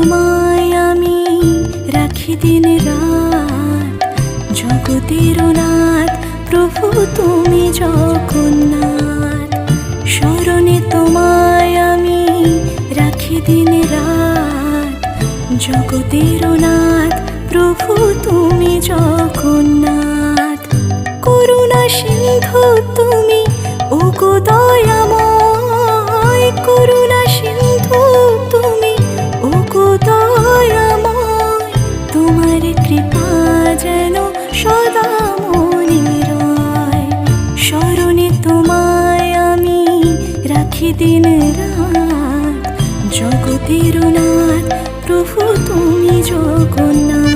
তোমায় আমি রাখি দিন রাত, জগতের নাথ প্রভু তুমি জগন্নাথ। স্মরণে তোমায় আমি রাখি দিন রাত, জগতের নাথ প্রভু তুমি জগন্নাথ। করুণা সিন্ধু তুমি ওগো দয়াময়, করুণা সিন্ধু তুমি ওগো দয়াময়। তোমার কৃপা যেন সদা মনে রয়, স্মরণে তোমায় আমি রাখি দিন রাত, জগতের নাথ প্রভু তুমি জগন্নাথ।